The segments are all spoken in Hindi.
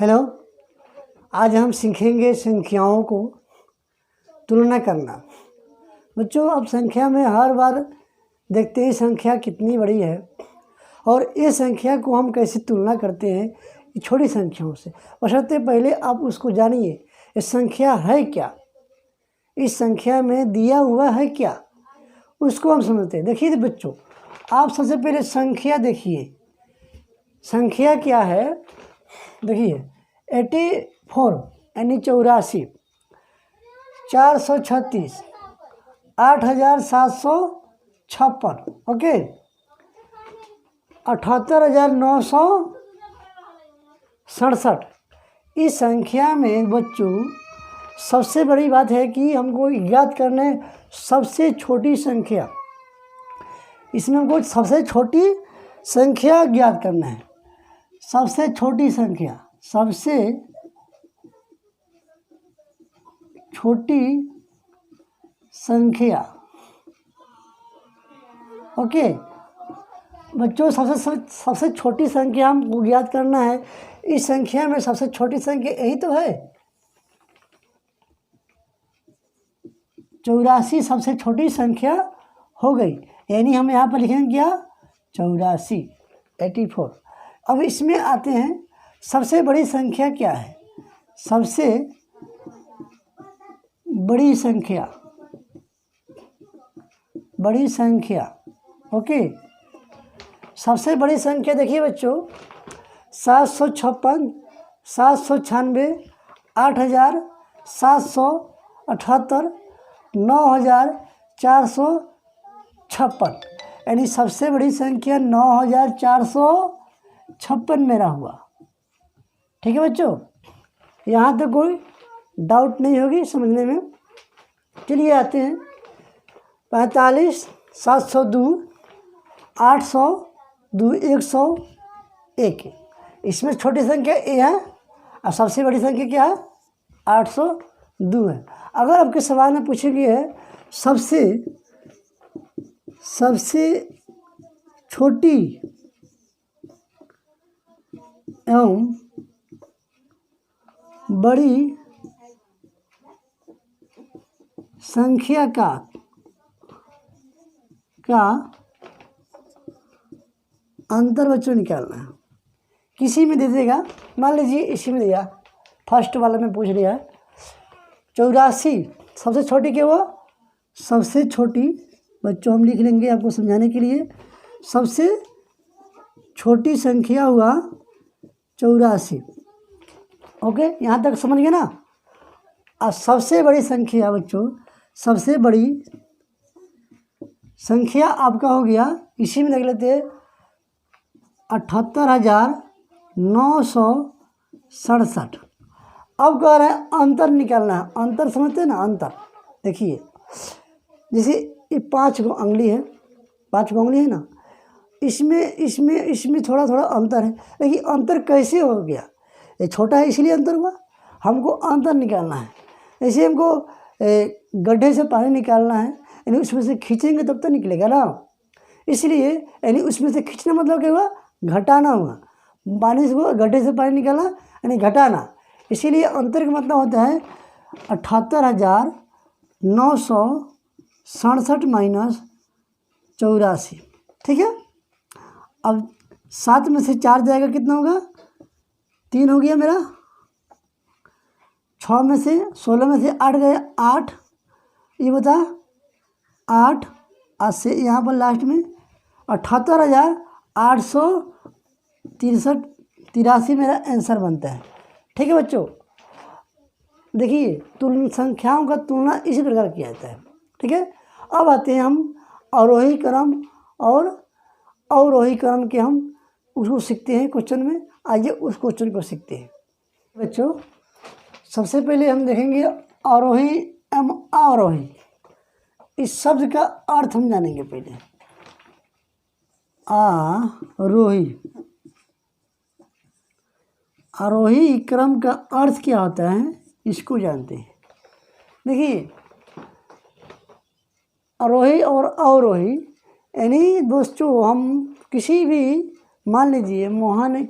हेलो, आज हम सीखेंगे संख्याओं को तुलना करना। बच्चों, अब संख्या में हर बार देखते हैं संख्या कितनी बड़ी है और ये संख्या को हम कैसे तुलना करते हैं छोटी संख्याओं से। बशर्ते पहले आप उसको जानिए, ये संख्या है क्या, इस संख्या में दिया हुआ है क्या, उसको हम समझते हैं। देखिए बच्चों, आप सबसे पहले संख्या देखिए, संख्या क्या है। देखिए 84 यानी 84, 436, 8756, ओके, 78967। इस संख्या में बच्चों सबसे बड़ी बात है कि हमको याद करना है सबसे छोटी संख्या। इसमें हमको सबसे छोटी संख्या ज्ञात करना है। सबसे छोटी संख्या, सबसे छोटी संख्या, ओके बच्चों। सबसे छोटी संख्या हमको ज्ञात करना है। इस संख्या में सबसे छोटी संख्या यही तो है, 84 सबसे छोटी संख्या हो गई, यानी हम यहाँ पर लिखेंगे क्या, 84, 84। अब इसमें आते हैं सबसे बड़ी संख्या क्या है। सबसे बड़ी संख्या, बड़ी संख्या, ओके। सबसे बड़ी संख्या देखिए बच्चों, 756, 796, 8778, 9456, यानी सबसे बड़ी संख्या 9456 मेरा हुआ। ठीक है बच्चों, यहाँ तक कोई डाउट नहीं होगी समझने में। चलिए आते हैं 45, 702, 802, 101। इसमें छोटी संख्या ए है और सबसे बड़ी संख्या क्या है, 802 है। अगर आपके सवाल में पूछेंगे है सबसे छोटी एवं बड़ी संख्या का अंतर बच्चों निकालना है। किसी में दे देगा, मान लीजिए इसी में दिया, फर्स्ट वाला में पूछ लिया 84 सबसे छोटी क्या हुआ, सबसे छोटी बच्चों हम लिख लेंगे आपको समझाने के लिए। सबसे छोटी संख्या हुआ 84, ओके, यहाँ तक समझ गए ना। और सबसे बड़ी संख्या बच्चों, सबसे बड़ी संख्या आपका हो गया, इसी में देख लेते हैं 78967। अब कह रहे हैं अंतर निकालना है। अंतर समझते हैं ना, अंतर देखिए, जैसे ये 5 उंगली है, 5 उंगली है ना, इसमें थोड़ा थोड़ा अंतर है। लेकिन अंतर कैसे हो गया, ये छोटा है इसलिए अंतर हुआ। हमको अंतर निकालना है। जैसे हमको गड्ढे से पानी निकालना है, यानी उसमें से खींचेंगे तब तो निकलेगा ना, इसलिए यानी उसमें से खींचना मतलब क्या हुआ, घटाना हुआ। पानी से गड्ढे से पानी निकालना यानी घटाना, इसीलिए अंतर का मतलब होता है 78967 माइनस 84। ठीक है, अब 7 में से 4 जाएगा, कितना होगा, 3 हो गया मेरा। 6 में से 16 में से 8 गया, 8, ये बता 8 से यहाँ पर लास्ट में 78,863 मेरा आंसर बनता है। ठीक है बच्चों, देखिए संख्याओं का तुलना इसी प्रकार किया जाता है। ठीक है, अब आते हैं हम आरोही क्रम और अवरोही क्रम के, हम उसको सीखते हैं क्वेश्चन में। आइए उस क्वेश्चन को सीखते हैं बच्चों। सबसे पहले हम देखेंगे आरोही एवं अवरोही। इस शब्द का अर्थ हम जानेंगे पहले। आरोही, आरोही क्रम का अर्थ क्या होता है, इसको जानते हैं। देखिए आरोही और अवरोही, यानी दोस्तों हम किसी भी, मान लीजिए मोहन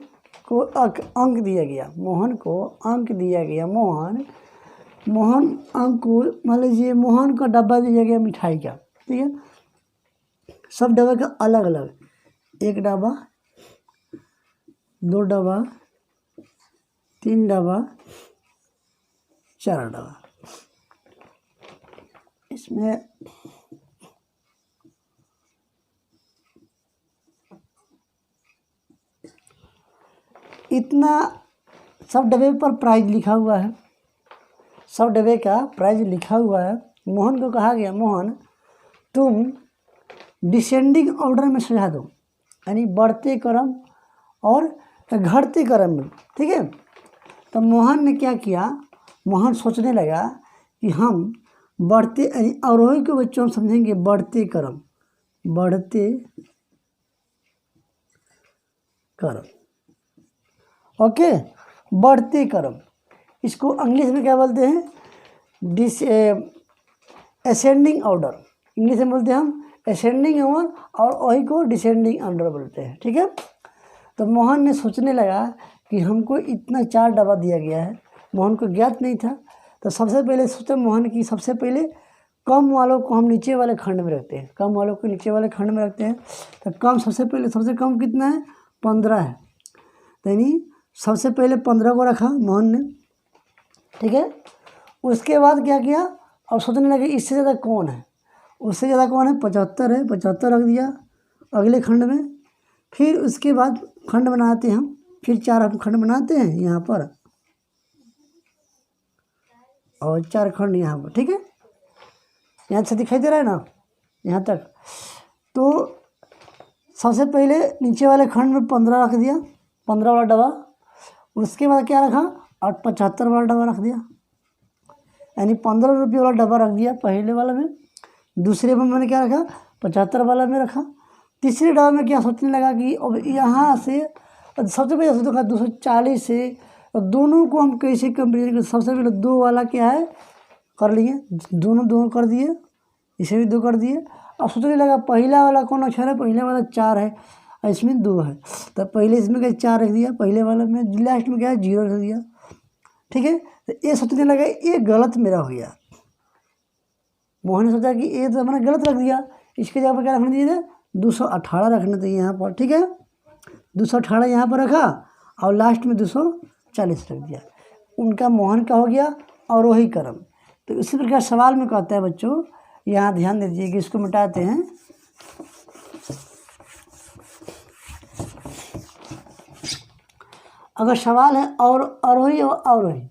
को अंक दिया गया, मोहन को अंक दिया गया, मोहन अंक को मान लीजिए मोहन का डब्बा दिया गया मिठाई का, ठीक है। सब डब्बे का अलग अलग, 1 डब्बा, 2 डब्बा, 3 डब्बा, 4 डब्बा। इसमें इतना सब डब्बे पर प्राइस लिखा हुआ है, सब डब्बे का प्राइस लिखा हुआ है। मोहन को कहा गया, मोहन तुम डिसेंडिंग ऑर्डर में सजा दो, यानी बढ़ते क्रम और घटते क्रम में, ठीक है। तो मोहन ने क्या किया, मोहन सोचने लगा कि हम बढ़ते यानी आरोही को बच्चों हम समझेंगे बढ़ते क्रम, ओके, बढ़ते क्रम। इसको इंग्लिश में क्या बोलते हैं, असेंडिंग ऑर्डर, इंग्लिश में बोलते हैं हम असेंडिंग ऑर्डर, और वही को डिसेंडिंग ऑर्डर बोलते हैं, ठीक है। तो मोहन ने सोचने लगा कि हमको इतना 4 डब्बा दिया गया है, मोहन को ज्ञात नहीं था। तो सबसे पहले सोचा मोहन की सबसे पहले कम वालों को हम नीचे वाले खंड में रखते हैं, कम वालों को नीचे वाले खंड में रखते हैं। तो कम सबसे कम कितना है, 15 है। तो यानी सबसे पहले 15 को रखा मोहन ने, ठीक है। उसके बाद क्या किया, और सोचने लगे इससे ज़्यादा कौन है, उससे ज़्यादा कौन है, 75 है, 75 रख दिया अगले खंड में। फिर उसके बाद खंड बनाते हैं हम, फिर 4 हम खंड बनाते हैं यहाँ पर, और 4 खंड यहाँ पर, ठीक है। यहाँ से दिखाई दे रहा है ना, यहाँ तक। तो सबसे पहले नीचे वाले खंड में 15 रख दिया, 15 वाला डब्बा। उसके बाद क्या रखा, और 75 वाला डब्बा रख दिया, यानी 15 रुपये वाला डब्बा रख दिया पहले वाला में। दूसरे में मैंने क्या रखा, 75 वाला में रखा। तीसरे डब्बे में क्या सोचने लगा कि अब यहाँ से सबसे पहले सोचा 240 से, और दोनों को हम कैसे कंपेरिजन कर। सबसे पहले 2 वाला क्या है कर लिए, दोनों 2 कर दिए, इसे भी 2 कर दिए। अब सोचने लगा पहला वाला कौन अक्षर है, पहले वाला 4 है और इसमें 2 है, तो पहले इसमें क्या 4 रख दिया पहले वाला में, लास्ट में क्या है 0 रख दिया, ठीक है। तो ये सोचने लगा ये गलत मेरा हो गया। मोहन ने सोचा कि ये तो मैंने गलत रख दिया, इसके जगह पर क्या रखना चाहिए, 218 रखना चाहिए यहाँ पर, ठीक है। 218 यहाँ पर रखा और लास्ट में 240 रख दिया। उनका मोहन का हो गया और वही क्रम। तो इसी प्रकार सवाल में कहता है बच्चों, यहाँ ध्यान दीजिए कि इसको मिटाते हैं। अगर सवाल है और आरोही और अवरोही,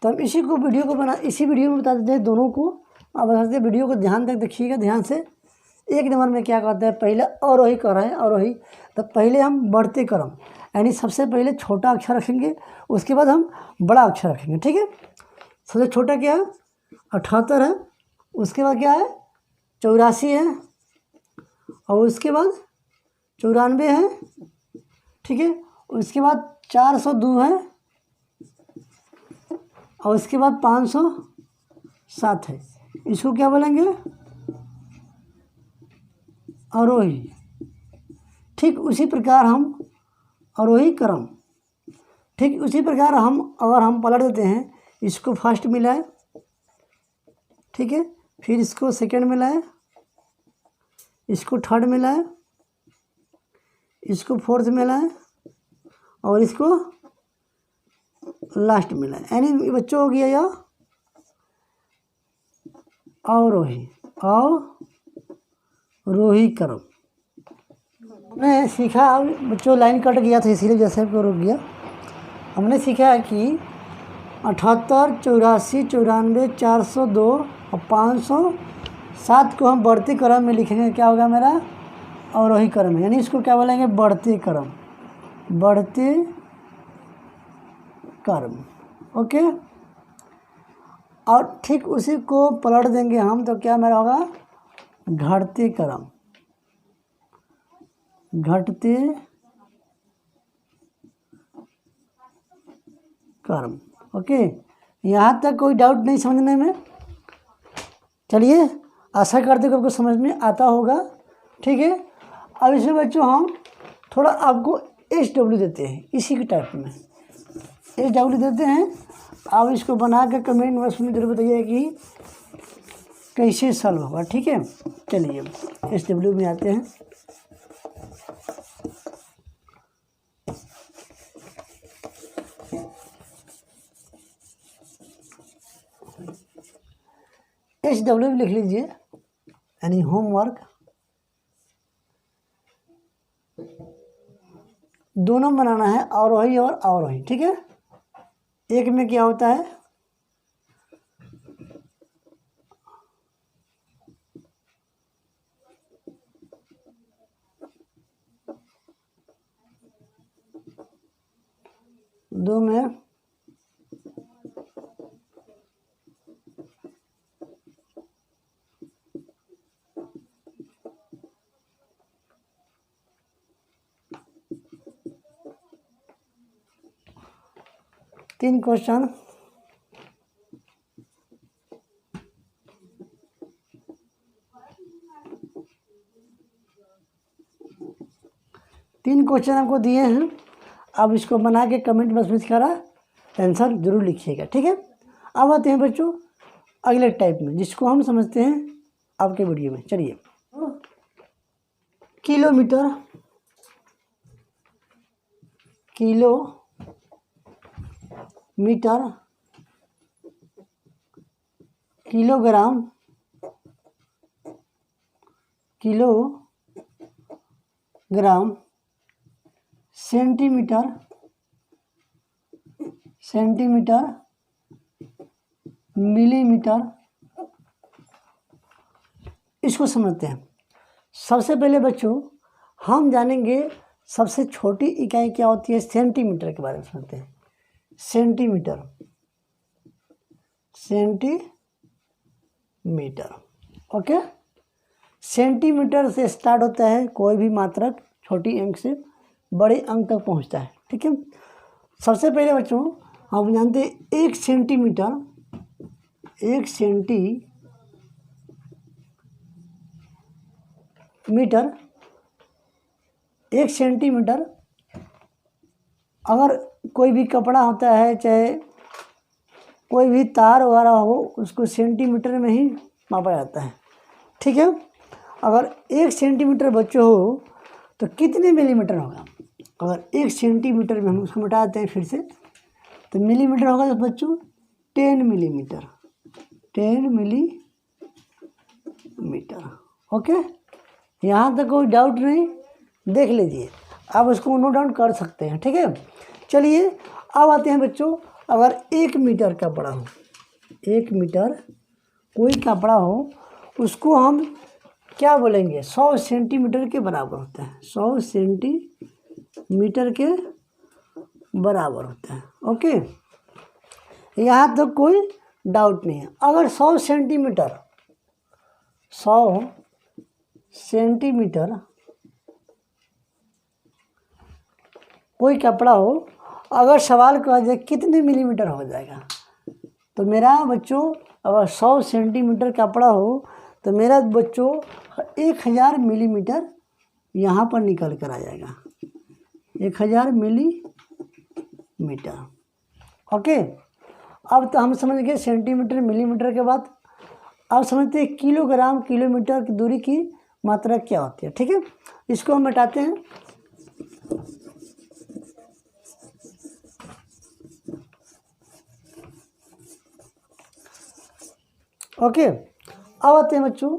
तो हम इसी वीडियो में बता देते हैं दोनों को। अब वीडियो को ध्यान तक देखिएगा, ध्यान से। 1 नंबर में क्या कहता है, पहले आरोही कर रहे हैं, आरोही। तो पहले हम बढ़ते क्रम, यानी सबसे पहले छोटा अक्षर रखेंगे, उसके बाद हम बड़ा अक्षर रखेंगे, ठीक है। सबसे छोटा क्या है, 78 है, उसके बाद क्या है 84 है, और उसके बाद 94 है, ठीक है। उसके बाद 402 है, और उसके बाद 507 है। इसको क्या बोलेंगे, आरोही। ठीक उसी प्रकार हम आरोही क्रम, ठीक उसी प्रकार हम अगर हम पलट देते हैं, इसको फर्स्ट मिलाए, ठीक है, फिर इसको सेकंड मिलाए, इसको थर्ड मिलाए, इसको फोर्थ मिलाए, और इसको लास्ट मिलाए, यानी बच्चों हो गया यह अवरोही, अवरोही क्रम। हमने सीखा, बच्चों लाइन कट गया था इसीलिए जैसे को रुक गया। हमने सीखा है कि 78, 84, 94, 402 और 507 को हम बढ़ते क्रम में लिखेंगे। क्या होगा मेरा, अवरोही क्रम, यानी इसको क्या बोलेंगे, बढ़ते क्रम, बढ़ते क्रम, ओके। और ठीक उसी को पलट देंगे हम, तो क्या मेरा होगा, घटते क्रम, घटते क्रम, ओके। यहाँ तक कोई डाउट नहीं समझने में। चलिए, आशा करते हैं कि आपको समझ में आता होगा, ठीक है। अब इसमें बच्चों हम थोड़ा आपको SW देते हैं इसी के टाइप में, SW देते हैं। आप इसको बना के कमेंट बॉक्स में जरूर बताइए कि कैसे सॉल्व होगा, ठीक है। चलिए SW में आते हैं। SW लिख लीजिए, यानी होमवर्क। दोनों बनाना है, आरोही और अवरोही, ठीक है। एक में क्या होता है, दो में तीन क्वेश्चन, आपको दिए हैं। आप इसको बना के कमेंट बॉक्स में करा आंसर जरूर लिखिएगा, ठीक है। अब आते हैं बच्चों अगले टाइप में, जिसको हम समझते हैं आपके वीडियो में। चलिए, kilometre, metre, kilogram, centimetre, millimetre, इसको समझते हैं। सबसे पहले बच्चों हम जानेंगे सबसे छोटी इकाई क्या होती है, सेंटीमीटर के बारे में समझते हैं। Centimetre, okay. सेंटीमीटर से स्टार्ट होता है कोई भी मात्रक, छोटी अंक से बड़े अंक तक पहुंचता है, ठीक है। सबसे पहले बच्चों हम जानते हैं 1 सेंटीमीटर, 1 सेंटीमीटर, अगर कोई भी कपड़ा होता है, चाहे कोई भी तार वगैरह हो, उसको सेंटीमीटर में ही मापा जाता है, ठीक है। अगर 1 सेंटीमीटर बच्चों हो तो कितने मिलीमीटर होगा? अगर 1 सेंटीमीटर में हम उसको मिटाते हैं फिर से, तो मिलीमीटर होगा तो बच्चों 10 मिलीमीटर, ओके। यहाँ तक कोई डाउट नहीं, देख लीजिए, आप उसको नोट डाउन कर सकते हैं, ठीक है। चलिए अब आते हैं बच्चों, अगर 1 मीटर का कपड़ा हो, 1 मीटर कोई कपड़ा हो, उसको हम क्या बोलेंगे, 100 सेंटीमीटर के बराबर होता है, 100 सेंटीमीटर के बराबर होता है, ओके। यहाँ तो कोई डाउट नहीं है। अगर 100 सेंटीमीटर कोई कपड़ा हो, अगर सवाल कहा जाए कितने मिलीमीटर हो जाएगा, तो मेरा बच्चों अगर 100 सेंटीमीटर कपड़ा हो तो मेरा बच्चों 1000 मिलीमीटर यहाँ पर निकल कर आ जाएगा, 1000 मिलीमीटर, ओके। अब तो हम समझ गए सेंटीमीटर मिलीमीटर के बाद अब समझते हैं किलोग्राम किलोमीटर की दूरी की मात्रा क्या होती है, ठीक है। इसको हम मिटाते हैं। ओके, अब आते हैं बच्चों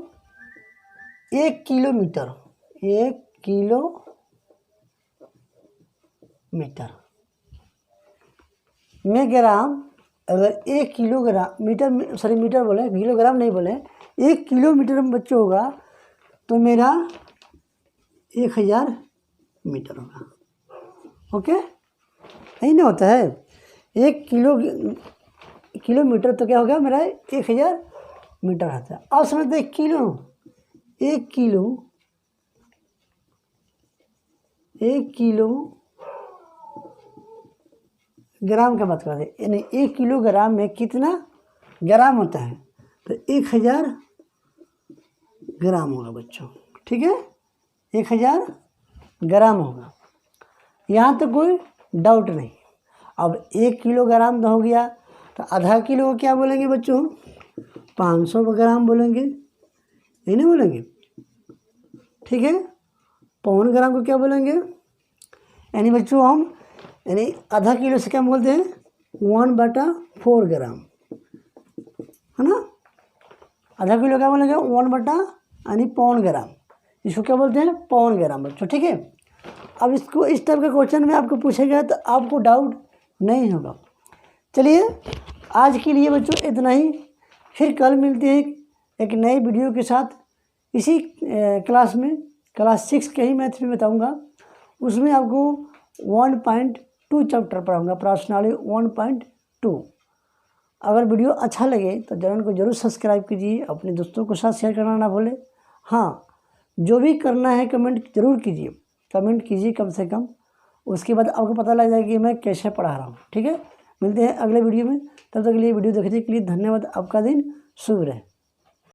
1 किलोमीटर, 1 किलोमीटर में ग्राम, अगर 1 किलोग्राम मीटर, सॉरी मीटर बोले, किलोग्राम नहीं बोले, 1 किलोमीटर में बच्चों होगा तो मेरा 1000 मीटर होगा, ओके। नहीं ना होता है, 1 किलोमीटर तो क्या हो गया मेरा 1000 मीटर आता है। अब समझते हैं किलो, 1 किलो ग्राम का बात करते हैं, यानी 1 किलोग्राम में कितना ग्राम होता है, तो 1000 ग्राम होगा बच्चों, ठीक है, 1000 ग्राम होगा। यहाँ तो कोई डाउट नहीं। अब 1 किलोग्राम हो गया तो आधा किलो को क्या बोलेंगे बच्चों? 500 ग्राम बोलेंगे, यही नहीं बोलेंगे? ठीक है, पौन ग्राम को क्या बोलेंगे? यानी बच्चों हम यानी आधा किलो से क्या बोलते हैं? 1/4 ग्राम, है ना? आधा किलो क्या बोलेंगे? 1 यानी पौन ग्राम, इसको क्या बोलते हैं? पौन ग्राम बच्चों। ठीक है, अब इसको इस टाइप के क्वेश्चन में आपको पूछेगा तो आपको डाउट नहीं होगा। चलिए आज के लिए बच्चों इतना ही, फिर कल मिलते हैं एक नई वीडियो के साथ। इसी क्लास में क्लास 6 के ही मैथ में बताऊंगा, उसमें आपको 1.2 चैप्टर पढ़ाऊंगा, प्रश्नावली 1.2। अगर वीडियो अच्छा लगे तो चैनल को जरूर सब्सक्राइब कीजिए, अपने दोस्तों के साथ शेयर करना ना भूलें। हाँ, जो भी करना है कमेंट जरूर कीजिए, कमेंट कीजिए कम से कम, उसके बाद आपको पता लग जाएगा कि मैं कैसे पढ़ा रहा हूँ। ठीक है, मिलते हैं अगले वीडियो में, तब तक के लिए वीडियो देखने के लिए धन्यवाद। आपका दिन शुभ रहे।